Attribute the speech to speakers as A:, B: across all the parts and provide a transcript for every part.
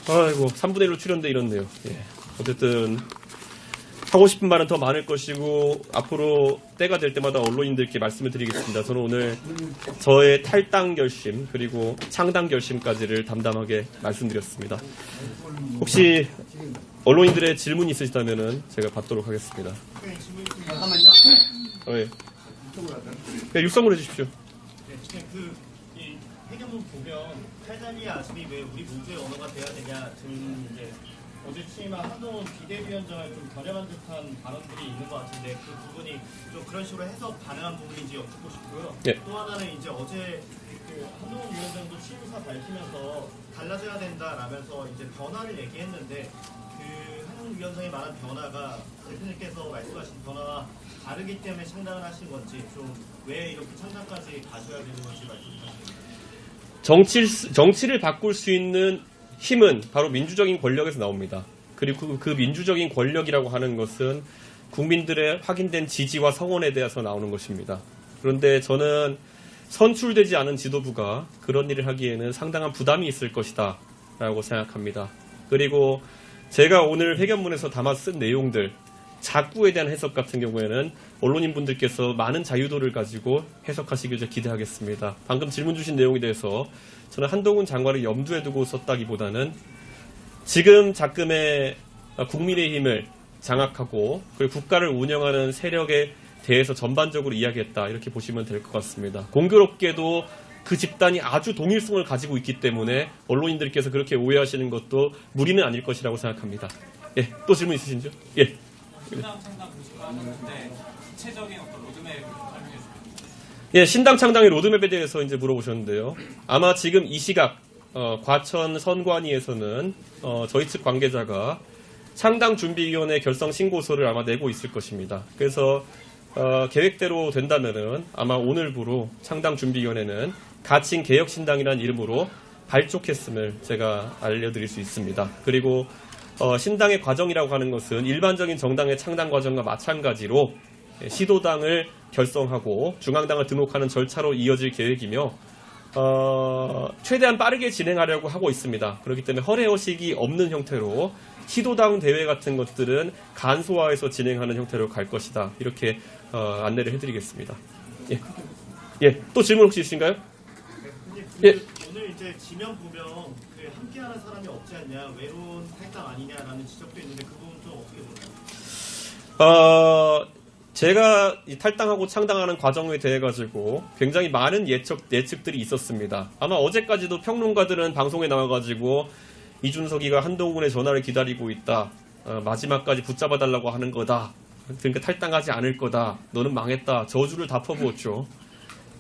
A: 아이고 3분의 1로 출연돼 이렇네요. 예. 어쨌든 하고 싶은 말은 더 많을 것이고 앞으로 때가 될 때마다 언론인들께 말씀을 드리겠습니다. 저는 오늘 저의 탈당 결심 그리고 창당 결심까지를 담담하게 말씀드렸습니다. 혹시 언론인들의 질문이 있으시다면 제가 받도록 하겠습니다.
B: 잠깐만요.
A: 네. 네, 육성을 해주십시오.
C: 네, 이 회견문 보면 탈당이 아침이 왜 우리 모두의 언어가 돼야 되냐 등 이제 어제 취임한 한동훈 비대위원장을 좀 겨냥한 듯한 발언들이 있는 것 같은데 그 부분이 좀 그런 식으로 해석 가능한 부분인지 여쭙고 싶고요.
A: 네.
C: 또 하나는 이제 어제 그 한동훈 위원장도 취임사 밝히면서 달라져야 된다라면서 이제 변화를 얘기했는데 그 한동훈 위원장이 말한 변화가 대표님께서 말씀하신 변화와 다르기 때문에 창당을 하신 건지 좀 왜 이렇게 창당까지 가셔야 되는 건지 말씀 부탁드립니다.
A: 정치를 바꿀 수 있는 힘은 바로 민주적인 권력에서 나옵니다. 그리고 그 민주적인 권력이라고 하는 것은 국민들의 확인된 지지와 성원에 대해서 나오는 것입니다. 그런데 저는 선출되지 않은 지도부가 그런 일을 하기에는 상당한 부담이 있을 것이다 라고 생각합니다. 그리고 제가 오늘 회견문에서 담아 쓴 내용들 자꾸에 대한 해석 같은 경우에는 언론인분들께서 많은 자유도를 가지고 해석하시길 기대하겠습니다. 방금 질문 주신 내용에 대해서 저는 한동훈 장관을 염두에 두고 썼다기보다는 지금 작금의 국민의힘을 장악하고 그리고 국가를 운영하는 세력에 대해서 전반적으로 이야기했다 이렇게 보시면 될 것 같습니다. 공교롭게도 그 집단이 아주 동일성을 가지고 있기 때문에 언론인들께서 그렇게 오해하시는 것도 무리는 아닐 것이라고 생각합니다. 예, 또 질문 있으신죠? 예.
D: 신당 창당 공식화하셨는데 구체적인 어떤 로드맵을 설명해 주세요.
A: 예, 신당 창당의 로드맵에 대해서 이제 물어보셨는데요. 아마 지금 이 시각 과천 선관위에서는 저희 측 관계자가 창당준비위원회 결성 신고서를 아마 내고 있을 것입니다. 그래서 계획대로 된다면은 아마 오늘부로 창당준비위원회는 가칭 개혁신당이라는 이름으로 발족했음을 제가 알려드릴 수 있습니다. 그리고 신당의 과정이라고 하는 것은 일반적인 정당의 창당 과정과 마찬가지로 시도당을 결성하고 중앙당을 등록하는 절차로 이어질 계획이며 최대한 빠르게 진행하려고 하고 있습니다. 그렇기 때문에 허례허식이 없는 형태로 시도당 대회 같은 것들은 간소화해서 진행하는 형태로 갈 것이다. 이렇게 안내를 해드리겠습니다. 예. 예. 또 질문 혹시 있으신가요?
C: 예. 오늘 이제 지면 보면 그 함께하는 사람이 없지 않냐, 외로운 탈당 아니냐라는 지적도 있는데 그 부분 좀 어떻게 보나요?
A: 제가 탈당하고 창당하는 과정에 대해 가지고 굉장히 많은 예측들이 있었습니다. 아마 어제까지도 평론가들은 방송에 나와가지고 이준석이가 한동훈의 전화를 기다리고 있다. 마지막까지 붙잡아달라고 하는 거다. 그러니까 탈당하지 않을 거다. 너는 망했다. 저주를 다 퍼부었죠.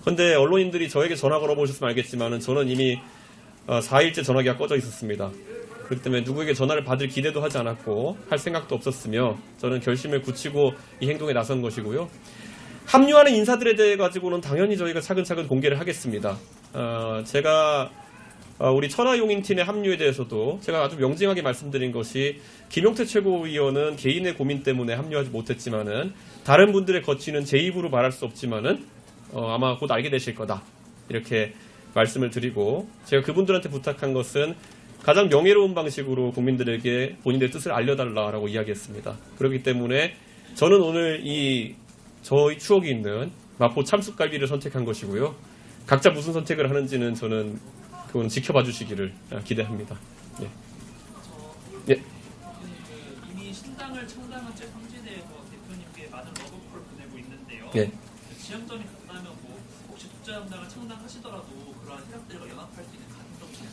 A: 그런데 언론인들이 저에게 전화 걸어보셨으면 알겠지만 저는 이미 4일째 전화기가 꺼져 있었습니다. 그렇기 때문에 누구에게 전화를 받을 기대도 하지 않았고 할 생각도 없었으며 저는 결심을 굳히고 이 행동에 나선 것이고요. 합류하는 인사들에 대해 가지고는 당연히 저희가 차근차근 공개를 하겠습니다. 제가 우리 천하용인팀의 합류에 대해서도 제가 아주 명징하게 말씀드린 것이 김용태 최고위원은 개인의 고민 때문에 합류하지 못했지만은 다른 분들의 거치는 제 입으로 말할 수 없지만은 아마 곧 알게 되실 거다 이렇게 말씀을 드리고 제가 그분들한테 부탁한 것은 가장 명예로운 방식으로 국민들에게 본인들의 뜻을 알려달라라고 이야기했습니다. 그렇기 때문에 저는 오늘 저희 추억이 있는 마포 참숯갈비를 선택한 것이고요. 각자 무슨 선택을 하는지는 저는 그건 지켜봐 주시기를 기대합니다. 예. 예.
D: 이미 신당을 창당한 제3지대에서 대표님께 많은 러브콜을 보내고 있는데요.
A: 예.
D: 지향점이 같다면 혹시 독자정당을 창당하시더라도 그러한 세력들과 연합할 수 있는 가능성이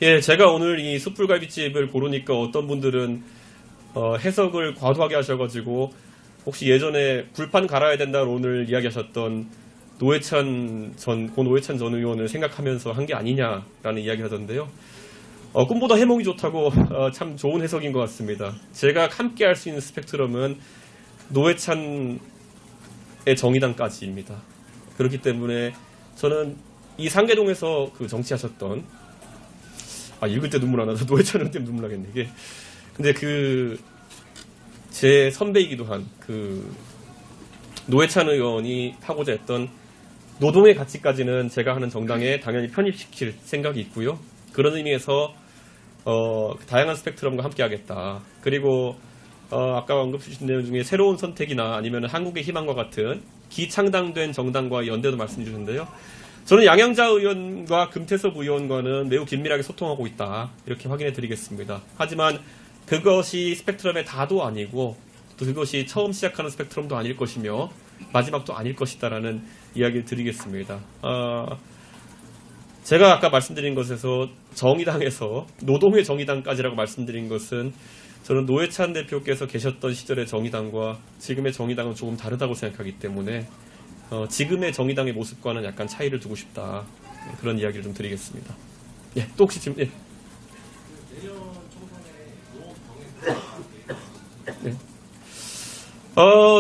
A: 예, 제가 오늘 이 숯불갈비집을 고르니까 어떤 분들은 해석을 과도하게 하셔가지고 혹시 예전에 불판 갈아야 된다고 오늘 이야기하셨던 고 노회찬 전 의원을 생각하면서 한 게 아니냐라는 이야기 하던데요. 꿈보다 해몽이 좋다고 참 좋은 해석인 것 같습니다. 제가 함께 할 수 있는 스펙트럼은 노회찬의 정의당까지입니다. 그렇기 때문에 저는 이 상계동에서 그 정치하셨던 읽을 때 눈물 안 나서 노회찬 의원 때문에 눈물 나겠네 이게. 근데 제 선배이기도 한 노회찬 의원이 하고자 했던 노동의 가치까지는 제가 하는 정당에 당연히 편입시킬 생각이 있고요. 그런 의미에서 다양한 스펙트럼과 함께하겠다. 그리고 아까 언급해 주신 내용 중에 새로운 선택이나 아니면 한국의 희망과 같은 기창당된 정당과 연대도 말씀 주셨는데요. 저는 양양자 의원과 금태섭 의원과는 매우 긴밀하게 소통하고 있다. 이렇게 확인해 드리겠습니다. 하지만 그것이 스펙트럼의 다도 아니고 또 그것이 처음 시작하는 스펙트럼도 아닐 것이며 마지막도 아닐 것이다라는 이야기를 드리겠습니다. 제가 아까 말씀드린 것에서 정의당에서 노동의 정의당까지라고 말씀드린 것은 저는 노회찬 대표께서 계셨던 시절의 정의당과 지금의 정의당은 조금 다르다고 생각하기 때문에 지금의 정의당의 모습과는 약간 차이를 두고 싶다. 그런 이야기를 좀 드리겠습니다. 예, 또 혹시 질문? 예. 네.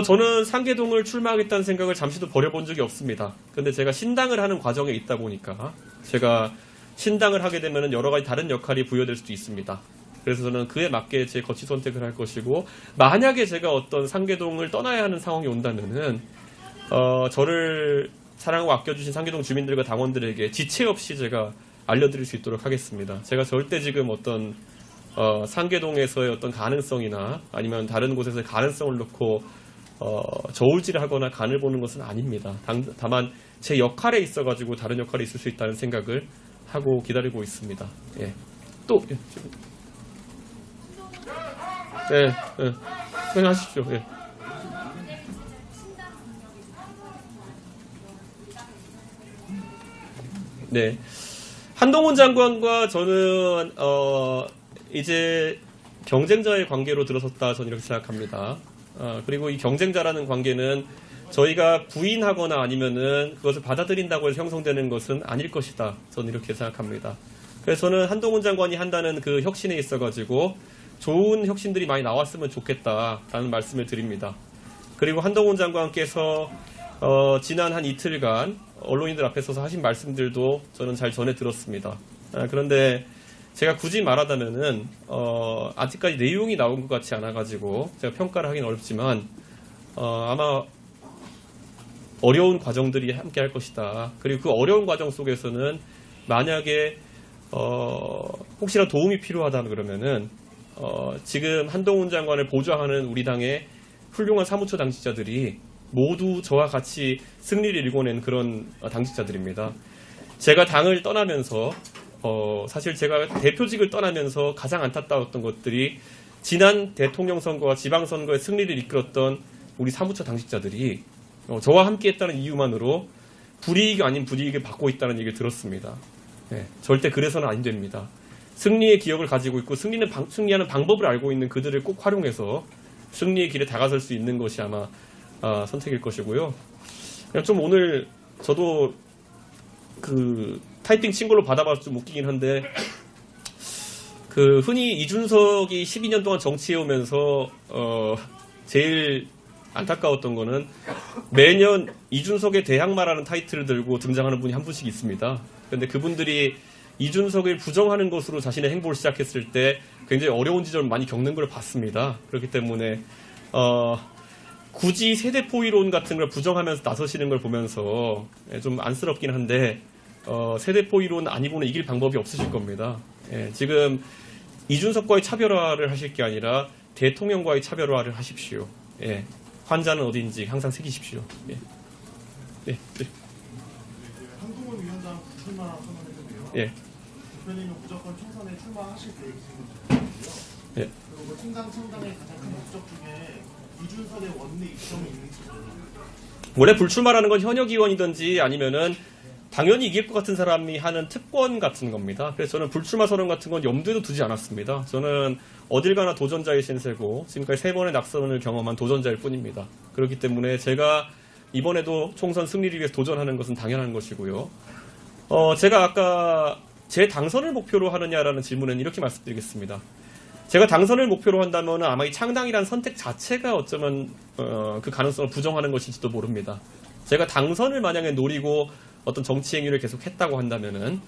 A: 저는 상계동을 출마하겠다는 생각을 잠시도 버려본 적이 없습니다. 근데 제가 신당을 하는 과정에 있다 보니까 제가 신당을 하게 되면 여러 가지 다른 역할이 부여될 수도 있습니다. 그래서 저는 그에 맞게 제 거취 선택을 할 것이고, 만약에 제가 어떤 상계동을 떠나야 하는 상황이 온다면은 저를 사랑하고 아껴주신 상계동 주민들과 당원들에게 지체 없이 제가 알려드릴 수 있도록 하겠습니다. 제가 절대 지금 어떤 상계동에서의 어떤 가능성이나 아니면 다른 곳에서의 가능성을 놓고 저울질을 하거나 간을 보는 것은 아닙니다. 다만 제 역할에 있어가지고 다른 역할이 있을 수 있다는 생각을 하고 기다리고 있습니다. 예. 또 예. 네, 네. 하십시오. 예. 네. 한동훈 장관과 저는 이제 경쟁자의 관계로 들어섰다, 저는 이렇게 생각합니다. 그리고 이 경쟁자라는 관계는 저희가 부인하거나 아니면은 그것을 받아들인다고 해서 형성되는 것은 아닐 것이다, 저는 이렇게 생각합니다. 그래서 저는 한동훈 장관이 한다는 그 혁신에 있어가지고 좋은 혁신들이 많이 나왔으면 좋겠다라는 말씀을 드립니다. 그리고 한동훈 장관께서 지난 한 이틀간 언론인들 앞에 서서 하신 말씀들도 저는 잘 전해 들었습니다. 그런데 제가 굳이 말하자면은 아직까지 내용이 나온 것 같지 않아가지고 제가 평가를 하기는 어렵지만 아마 어려운 과정들이 함께 할 것이다. 그리고 그 어려운 과정 속에서는 만약에 혹시나 도움이 필요하다 그러면은 지금 한동훈 장관을 보좌하는 우리 당의 훌륭한 사무처 당직자들이 모두 저와 같이 승리를 일궈낸 그런 당직자들입니다. 제가 당을 떠나면서 사실 제가 대표직을 떠나면서 가장 안타까웠던 것들이 지난 대통령 선거와 지방선거의 승리를 이끌었던 우리 사무처 당직자들이 저와 함께했다는 이유만으로 불이익이 아닌 불이익을 받고 있다는 얘기를 들었습니다. 네, 절대 그래서는 안 됩니다. 승리의 기억을 가지고 있고 승리하는 방법을 알고 있는 그들을 꼭 활용해서 승리의 길에 다가설 수 있는 것이 아마 선택일 것이고요. 그냥 좀 오늘 저도 그 타이핑 친 걸로 받아봐서 좀 웃기긴 한데, 그 흔히 이준석이 12년 동안 정치해오면서 제일 안타까웠던 거는 매년 이준석의 대항마라는 타이틀을 들고 등장하는 분이 한 분씩 있습니다. 그런데 그분들이 이준석을 부정하는 것으로 자신의 행보를 시작했을 때 굉장히 어려운 지점을 많이 겪는 걸 봤습니다. 그렇기 때문에 굳이 세대포이론 같은 걸 부정하면서 나서시는 걸 보면서 좀 안쓰럽긴 한데 세대포이론 아니고는 이길 방법이 없으실 겁니다. 지금 이준석과의 차별화를 하실 게 아니라 대통령과의 차별화를 하십시오. 환자는 어디인지 항상 새기십시오.
C: 한동훈 위원장 출마 선언했는데요. 대표님은 무조건 총선에 출마하실 계획이신가요? 그리고 신당 창당의 가장 큰 목적 중에 이준석의 원내 입성이 있는지.
A: 원래 불출마라는 건 현역 의원이든지 아니면은 당연히 이길 것 같은 사람이 하는 특권 같은 겁니다. 그래서 저는 불출마 선언 같은 건 염두에도 두지 않았습니다. 저는 어딜 가나 도전자의 신세고 지금까지 3번의 낙선을 경험한 도전자일 뿐입니다. 그렇기 때문에 제가 이번에도 총선 승리를 위해서 도전하는 것은 당연한 것이고요. 제가 아까 제 당선을 목표로 하느냐라는 질문에는 이렇게 말씀드리겠습니다. 제가 당선을 목표로 한다면 아마 이 창당이라는 선택 자체가 어쩌면 그 가능성을 부정하는 것일지도 모릅니다. 제가 당선을 만약에 노리고 어떤 정치 행위를 계속 했다고 한다면은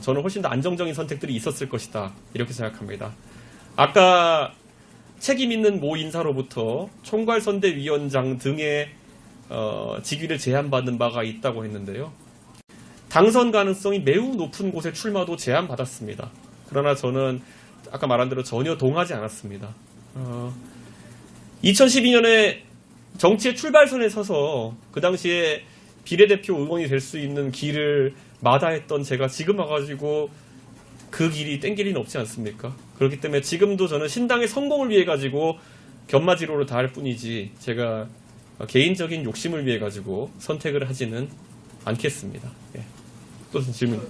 A: 저는 훨씬 더 안정적인 선택들이 있었을 것이다, 이렇게 생각합니다. 아까 책임 있는 모 인사로부터 총괄선대위원장 등의 직위를 제안받는 바가 있다고 했는데요. 당선 가능성이 매우 높은 곳에 출마도 제안받았습니다. 그러나 저는 아까 말한 대로 전혀 동하지 않았습니다. 2012년에 정치의 출발선에 서서 그 당시에 비례대표 의원이 될 수 있는 길을 마다했던 제가 지금 와가지고 그 길이 땡길 리는 없지 않습니까? 그렇기 때문에 지금도 저는 신당의 성공을 위해 가지고 견마지로를 다할 뿐이지 제가 개인적인 욕심을 위해 가지고 선택을 하지는 않겠습니다. 예. 또 질문.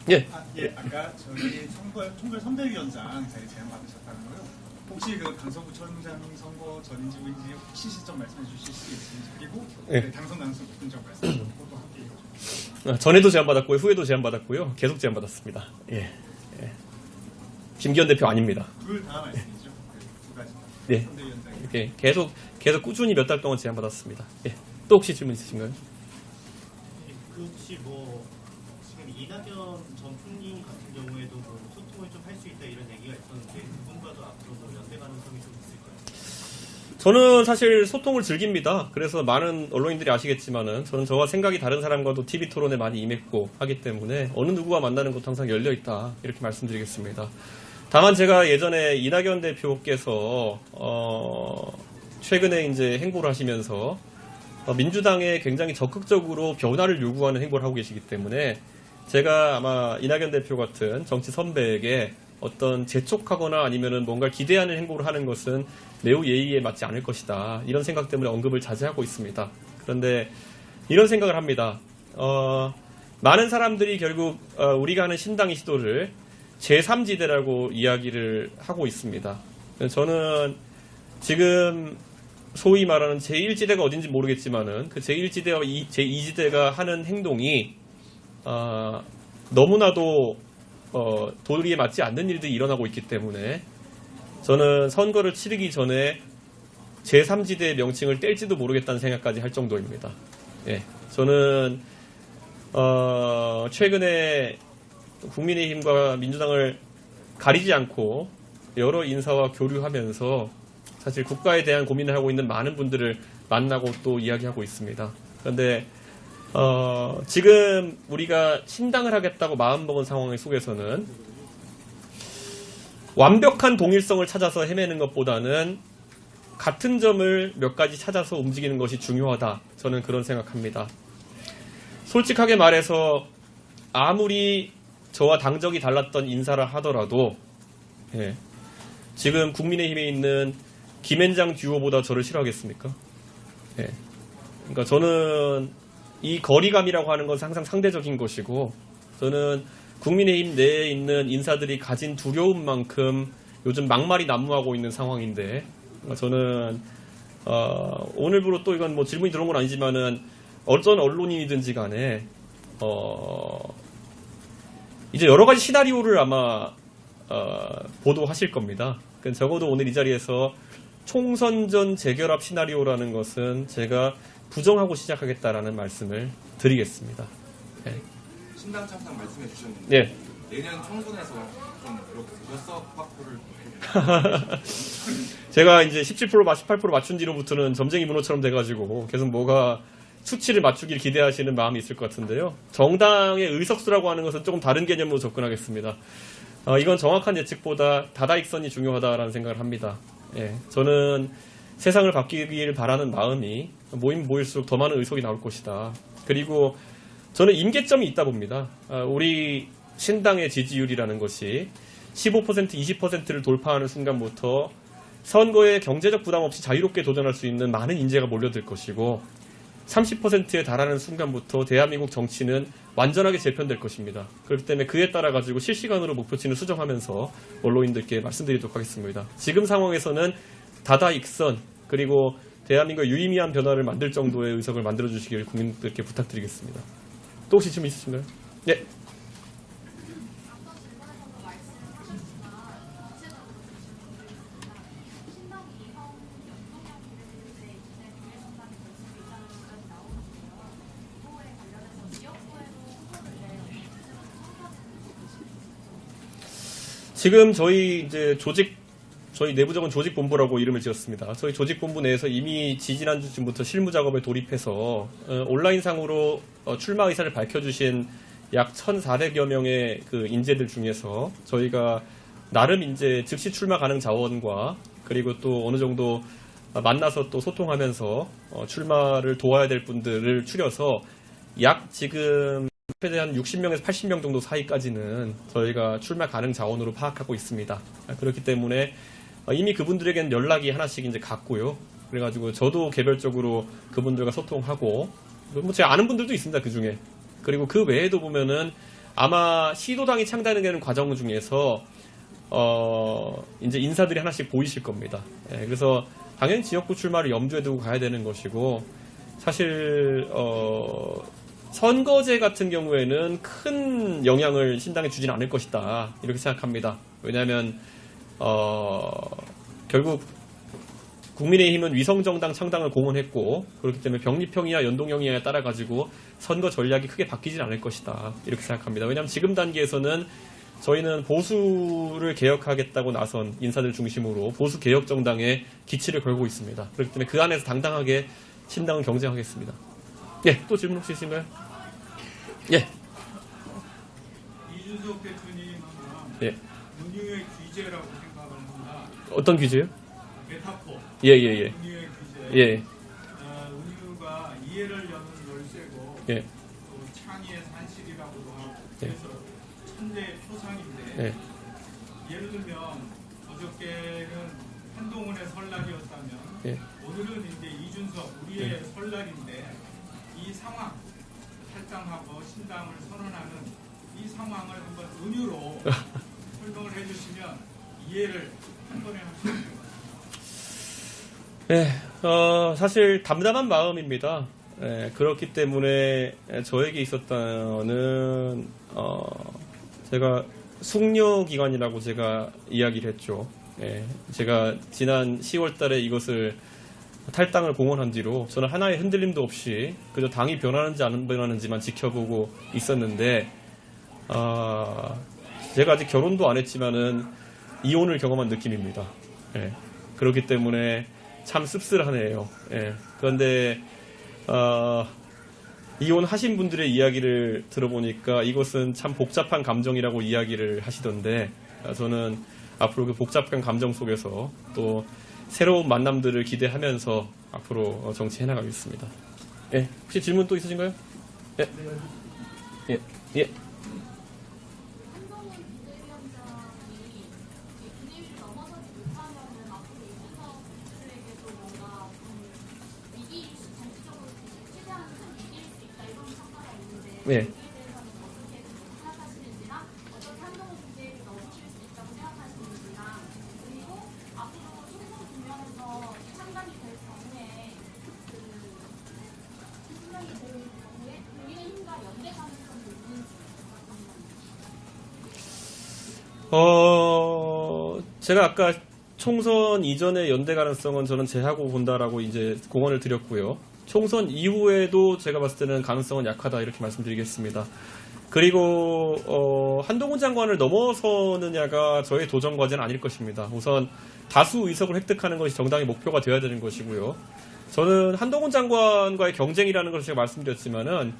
A: 예.
B: 아까 저희 총괄 선대위원장 자리 제안 받으셨다는 거요. 혹시 그 강서구청장 선거 전인지 후인지 혹시 시점 말씀해 주실 수 있으신지 그리고
A: 예.
B: 당선 가능성 높은 점 말씀해 주시고 또 함께 해주시죠.
A: 전에도 제안받았고요. 후에도 제안받았고요. 계속 제안받았습니다. 예. 예. 김기현 대표 아닙니다.
B: 둘 다 말씀이죠. 두 가지.
A: 예.
B: 선대위원장이.
A: 이렇게 계속 꾸준히 몇 달 동안 제안받았습니다. 예. 또 혹시 질문 있으신가요?
C: 그 혹시 뭐 지금 이낙연 전 총리 같은 경우에도 뭐 소통을 좀 할 수 있다 이런 얘기가 있었는데 그분과도 앞으로 뭐 연대 가능성이 좀 있을까요?
A: 저는 사실 소통을 즐깁니다. 그래서 많은 언론인들이 아시겠지만은 저는 저와 생각이 다른 사람과도 TV 토론에 많이 임했고 하기 때문에 어느 누구와 만나는 것도 항상 열려 있다 이렇게 말씀드리겠습니다. 다만 제가 예전에 이낙연 대표께서 최근에 이제 행보를 하시면서 민주당에 굉장히 적극적으로 변화를 요구하는 행보를 하고 계시기 때문에 제가 아마 이낙연 대표 같은 정치 선배에게 어떤 재촉하거나 아니면은 뭔가 기대하는 행보를 하는 것은 매우 예의에 맞지 않을 것이다. 이런 생각 때문에 언급을 자제하고 있습니다. 그런데 이런 생각을 합니다. 많은 사람들이 결국 우리가 하는 신당의 시도를 제3지대라고 이야기를 하고 있습니다. 저는 지금 소위 말하는 제1지대가 어딘지 모르겠지만은 그 제1지대와 제2지대가 하는 행동이 너무나도 도리에 맞지 않는 일들이 일어나고 있기 때문에 저는 선거를 치르기 전에 제3지대의 명칭을 뗄지도 모르겠다는 생각까지 할 정도입니다. 예, 저는 최근에 국민의힘과 민주당을 가리지 않고 여러 인사와 교류하면서 사실 국가에 대한 고민을 하고 있는 많은 분들을 만나고 또 이야기하고 있습니다. 그런데 지금 우리가 신당을 하겠다고 마음먹은 상황 속에서는 완벽한 동일성을 찾아서 헤매는 것보다는 같은 점을 몇 가지 찾아서 움직이는 것이 중요하다. 저는 그런 생각합니다. 솔직하게 말해서 아무리 저와 당적이 달랐던 인사를 하더라도 지금 국민의힘에 있는 김앤장 듀오보다 저를 싫어하겠습니까? 그러니까 저는 이 거리감이라고 하는 것은 항상 상대적인 것이고 저는 국민의힘 내에 있는 인사들이 가진 두려움만큼 요즘 막말이 난무하고 있는 상황인데 저는 오늘부로 또 이건 뭐 질문이 들어온 건 아니지만은 어떤 언론인이든지 간에 이제 여러 가지 시나리오를 아마 보도하실 겁니다. 적어도 오늘 이 자리에서 총선 전 재결합 시나리오라는 것은 제가 부정하고 시작하겠다라는 말씀을 드리겠습니다. 네.
E: 신당 창당 말씀해 주셨는데
A: 예.
E: 내년 총선에서 좀 몇 석 확보를
A: 제가 이제 17% 18% 맞춘 뒤로부터는 점쟁이 문호처럼 돼가지고 계속 뭐가 수치를 맞추길 기대하시는 마음이 있을 것 같은데요. 정당의 의석수라고 하는 것은 조금 다른 개념으로 접근하겠습니다. 이건 정확한 예측보다 다다익선이 중요하다라는 생각을 합니다. 예, 저는 세상을 바뀌길 바라는 마음이 모이면 모일수록 더 많은 의석이 나올 것이다. 그리고 저는 임계점이 있다 봅니다. 우리 신당의 지지율이라는 것이 15%, 20%를 돌파하는 순간부터 선거에 경제적 부담 없이 자유롭게 도전할 수 있는 많은 인재가 몰려들 것이고 30%에 달하는 순간부터 대한민국 정치는 완전하게 재편될 것입니다. 그렇기 때문에 그에 따라 가지고 실시간으로 목표치를 수정하면서 언론인들께 말씀드리도록 하겠습니다. 지금 상황에서는 다다익선 그리고 대한민국의 유의미한 변화를 만들 정도의 의석을 만들어 주시길 국민들께 부탁드리겠습니다. 또 혹시 질문 있으신가요? 네. 지금 저희 이제 조직 저희 내부적인 조직본부라고 이름을 지었습니다. 저희 조직본부 내에서 이미 지지난주쯤부터 실무 작업에 돌입해서 온라인상으로 출마 의사를 밝혀주신 약 1,400여 명의 그 인재들 중에서 저희가 나름 이제 즉시 출마 가능 자원과 그리고 또 어느 정도 만나서 또 소통하면서 출마를 도와야 될 분들을 추려서 약 지금 한 60명에서 80명 정도 사이까지는 저희가 출마 가능 자원으로 파악하고 있습니다. 그렇기 때문에 이미 그분들에게는 연락이 하나씩 이제 갔고요. 그래가지고 저도 개별적으로 그분들과 소통하고 뭐 제가 아는 분들도 있습니다. 그 중에. 그리고 그 외에도 보면은 아마 시도당이 창단되는 과정 중에서 이제 인사들이 하나씩 보이실 겁니다. 예, 그래서 당연히 지역구 출마를 염두에 두고 가야 되는 것이고 사실 선거제 같은 경우에는 큰 영향을 신당에 주진 않을 것이다 이렇게 생각합니다. 왜냐하면 결국 국민의힘은 위성정당 창당을 공언했고 그렇기 때문에 병립형이나 연동형이냐에 따라 가지고 선거 전략이 크게 바뀌진 않을 것이다 이렇게 생각합니다. 왜냐하면 지금 단계에서는 저희는 보수를 개혁하겠다고 나선 인사들 중심으로 보수 개혁 정당에 기치를 걸고 있습니다. 그렇기 때문에 그 안에서 당당하게 신당은 경쟁하겠습니다. 예, 또 질문 혹시 있으신가요? 예.
F: 이준석 대표님은
A: 예.
F: 운유의 귀재라고 생각을 합니다.
A: 어떤 규제요?
F: 메타포.
A: 예.
F: 운유의 귀재.
A: 예.
F: 운유가 이해를 여는 열쇠고
A: 예.
F: 또 창의의 산실이라고도 하고
A: 예.
F: 그래서 천재 초상인데
A: 예.
F: 예를 들면 어저께는 한동훈의 설날이었다면
A: 예.
F: 오늘은 이제 이준석 우리의 설날인데 이 상황 탈당하고 신당을 선언하는 이 상황을 한번 은유로 설명을 해주시면 이해를 한 번에 할 수 있습니다.
A: 예, 사실 담담한 마음입니다. 예, 그렇기 때문에 저에게 있었다는 제가 숙려 기간이라고 제가 이야기를 했죠. 예, 제가 지난 10월달에 이것을 탈당을 공언한 뒤로 저는 하나의 흔들림도 없이 그저 당이 변하는지 안 변하는지만 지켜보고 있었는데 제가 아직 결혼도 안 했지만은 이혼을 경험한 느낌입니다. 예, 그렇기 때문에 참 씁쓸하네요. 예, 그런데 이혼하신 분들의 이야기를 들어보니까 이것은 참 복잡한 감정이라고 이야기를 하시던데 저는 앞으로 그 복잡한 감정 속에서 또 새로운 만남들을 기대하면서 앞으로 정치해 나가겠습니다. 예, 혹시 질문 또 있으신가요? 예. 예. 예.
G: 한동훈 비대위원장이 비대위를 넘어서지 못하면은 앞으로 이준석 대표에게도 뭔가 위기 정치적으로 최대한 큰 위기일 수 있다 이런 평가가 있는데
A: 예.
G: 여기에 대해서는 어떻게 생각하시는지랑 어떻게 한동훈 비대위를 넘어칠 수 있다고 생각하시는지랑 그리고 앞으로 총선 국면에서 창당이 될 경우에 창당이 될 경우에 국민의힘과 연대 가능성이 있는지
A: 제가 아까 총선 이전의 연대 가능성은 저는 제하고 본다라고 이제 공언을 드렸고요. 총선 이후에도 제가 봤을 때는 가능성은 약하다 이렇게 말씀드리겠습니다. 그리고 한동훈 장관을 넘어서느냐가 저의 도전 과제는 아닐 것입니다. 우선 다수 의석을 획득하는 것이 정당의 목표가 되어야 되는 것이고요. 저는 한동훈 장관과의 경쟁이라는 것을 제가 말씀드렸지만은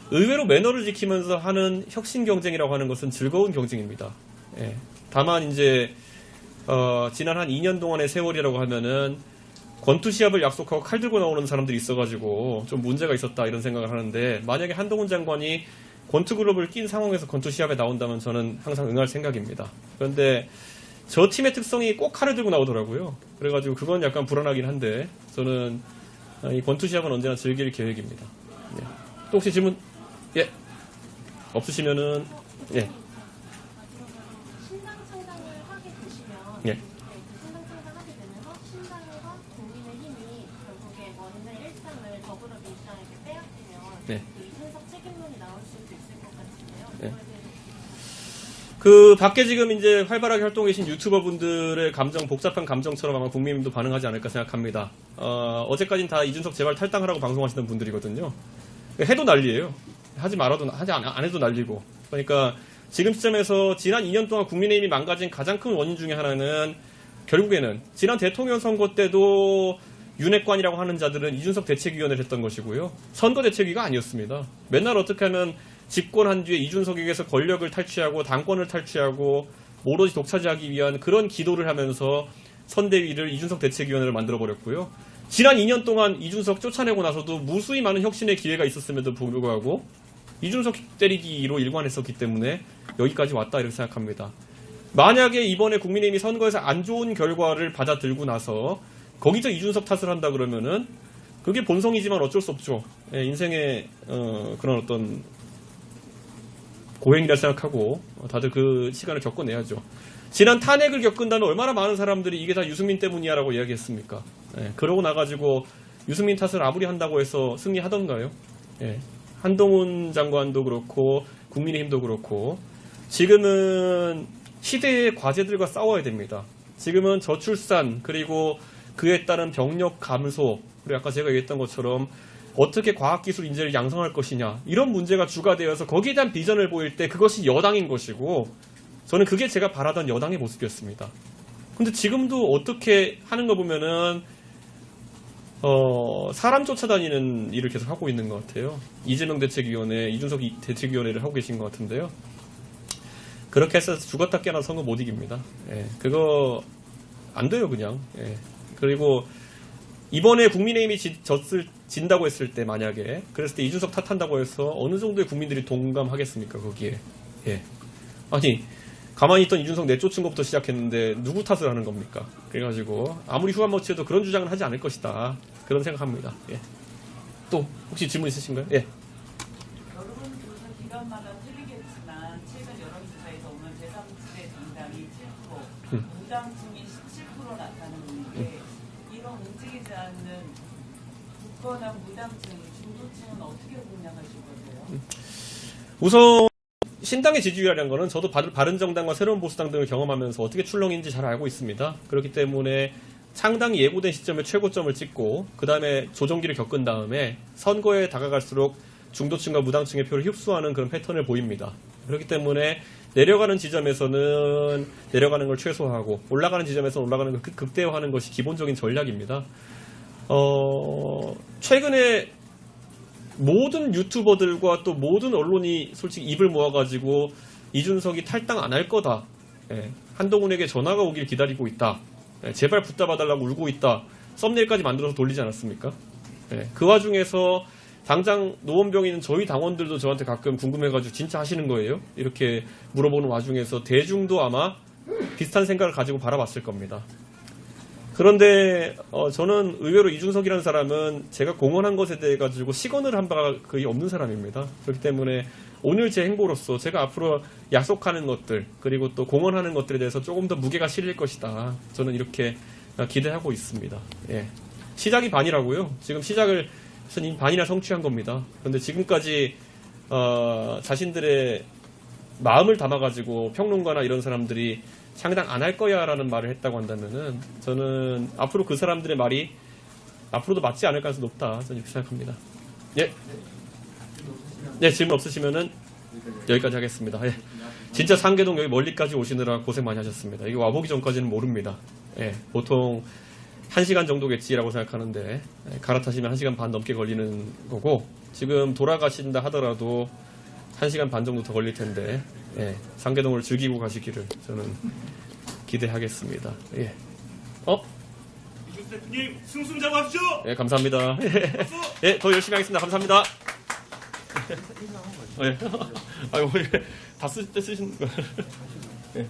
A: 의외로 매너를 지키면서 하는 혁신 경쟁이라고 하는 것은 즐거운 경쟁입니다. 예. 다만 이제 지난 한 2년 동안의 세월이라고 하면은 권투 시합을 약속하고 칼 들고 나오는 사람들이 있어가지고 좀 문제가 있었다 이런 생각을 하는데 만약에 한동훈 장관이 권투 글러브를 낀 상황에서 권투 시합에 나온다면 저는 항상 응할 생각입니다. 그런데 저 팀의 특성이 꼭 칼을 들고 나오더라고요. 그래가지고 그건 약간 불안하긴 한데 저는 이 권투 시합은 언제나 즐길 계획입니다. 예. 또 혹시 질문? 예. 없으시면은 예.
G: 신당 창당을 하게 되시면
A: 예.
G: 신당 창당하게 되면서 신당과 국민의힘이 결국에 원내 일당을 더불어민주당에게 빼앗기면
A: 네.
G: 이준석 책임론이 나올 수도 있을 것 같은데요.
A: 네.
G: 그거에 대해서
A: 그 밖에 지금 이제 활발하게 활동해 계신 유튜버 분들의 감정 복잡한 감정처럼 아마 국민도 반응하지 않을까 생각합니다. 어제까지는 다 이준석 제발 탈당하라고 방송하시던 분들이거든요. 해도 난리예요. 하지 말아도 안 해도 난리고. 그러니까 지금 시점에서 지난 2년 동안 국민의힘이 망가진 가장 큰 원인 중에 하나는 결국에는 지난 대통령 선거 때도 윤핵관이라고 하는 자들은 이준석 대책위원회를 했던 것이고요. 선거대책위가 아니었습니다. 맨날 어떻게 하면 집권한 뒤에 이준석에게서 권력을 탈취하고 당권을 탈취하고 오로지 독차지하기 위한 그런 기도를 하면서 선대위를 이준석 대책위원회를 만들어버렸고요. 지난 2년 동안 이준석 쫓아내고 나서도 무수히 많은 혁신의 기회가 있었음에도 불구하고 이준석 때리기로 일관했었기 때문에 여기까지 왔다 이렇게 생각합니다. 만약에 이번에 국민의힘이 선거에서 안 좋은 결과를 받아들고 나서 거기서 이준석 탓을 한다 그러면은 그게 본성이지만 어쩔 수 없죠. 예, 인생의 그런 어떤 고행이라 생각하고 다들 그 시간을 겪어내야죠. 지난 탄핵을 겪은 다음에 얼마나 많은 사람들이 이게 다 유승민 때문이야라고 이야기했습니까? 예, 그러고 나가지고 유승민 탓을 아무리 한다고 해서 승리하던가요? 예, 한동훈 장관도 그렇고 국민의힘도 그렇고 지금은 시대의 과제들과 싸워야 됩니다. 지금은 저출산 그리고 그에 따른 병력 감소 그리고 아까 제가 얘기했던 것처럼 어떻게 과학기술 인재를 양성할 것이냐 이런 문제가 주가 되어서 거기에 대한 비전을 보일 때 그것이 여당인 것이고 저는 그게 제가 바라던 여당의 모습이었습니다. 근데 지금도 어떻게 하는 거 보면은 사람 쫓아다니는 일을 계속 하고 있는 것 같아요. 이재명 대책위원회, 이준석 대책위원회를 하고 계신 것 같은데요. 그렇게 해서 죽었다 깨어나 선거 못 이깁니다. 예, 그거 안 돼요 그냥. 예. 그리고 이번에 국민의힘이 진다고 했을 때 만약에 그랬을 때 이준석 탓한다고 해서 어느 정도의 국민들이 동감하겠습니까 거기에. 예. 아니 가만히 있던 이준석 내쫓은 것부터 시작했는데 누구 탓을 하는 겁니까? 그래가지고 아무리 후한머치해도 그런 주장은 하지 않을 것이다 그런 생각합니다. 예. 또 혹시 질문 있으신가요? 예.
H: 여론조사 기간마다 틀리겠지만 최근 여론조사에서 오늘 제3지대 정당이 7%, 무당층이 17% 나타나는데 이런 움직이지 않는 굳건한 무당층, 중도층은 어떻게 공략하실 거세요?
A: 우선 신당의 지지율이라는 거는 저도 바른정당과 새로운보수당 등을 경험하면서 어떻게 출렁인지 잘 알고 있습니다. 그렇기 때문에 창당이 예고된 시점에 최고점을 찍고 그 다음에 조정기를 겪은 다음에 선거에 다가갈수록 중도층과 무당층의 표를 흡수하는 그런 패턴을 보입니다. 그렇기 때문에 내려가는 지점에서는 내려가는 걸 최소화하고 올라가는 지점에서는 올라가는 걸 극대화하는 것이 기본적인 전략입니다. 최근에 모든 유튜버들과 또 모든 언론이 솔직히 입을 모아가지고 이준석이 탈당 안 할 거다. 예, 한동훈에게 전화가 오길 기다리고 있다. 예, 제발 붙다 봐달라고 울고 있다. 썸네일까지 만들어서 돌리지 않았습니까? 예, 그 와중에서 당장 노원병에 있는 저희 당원들도 저한테 가끔 궁금해가지고 진짜 하시는 거예요? 이렇게 물어보는 와중에서 대중도 아마 비슷한 생각을 가지고 바라봤을 겁니다. 그런데 저는 의외로 이준석이라는 사람은 제가 공언한 것에 대해 가지고 시건을 한 바가 거의 없는 사람입니다. 그렇기 때문에 오늘 제 행보로서 제가 앞으로 약속하는 것들 그리고 또 공언하는 것들에 대해서 조금 더 무게가 실릴 것이다. 저는 이렇게 기대하고 있습니다. 예. 시작이 반이라고요. 지금 시작을 이미 반이나 성취한 겁니다. 그런데 지금까지 자신들의 마음을 담아가지고 평론가나 이런 사람들이 창당 안 할 거야 라는 말을 했다고 한다면은 저는 앞으로 그 사람들의 말이 앞으로도 맞지 않을 가능성이 높다 저는 이렇게 생각합니다. 예. 네, 질문 없으시면은 여기까지 하겠습니다. 예. 진짜 상계동 여기 멀리까지 오시느라 고생 많이 하셨습니다. 이게 와보기 전까지는 모릅니다. 예. 보통 1시간 정도겠지라고 생각하는데 갈아타시면 1시간 반 넘게 걸리는 거고 지금 돌아가신다 하더라도 1시간 반 정도 더 걸릴 텐데 예, 상계동을 즐기고 가시기를 저는 기대하겠습니다. 예.
C: 이준석 대표님 승승장구하십시오.
A: 예, 감사합니다. 예, 더 열심히 하겠습니다. 감사합니다. 예. 아유, 다 쓰신 거. 예.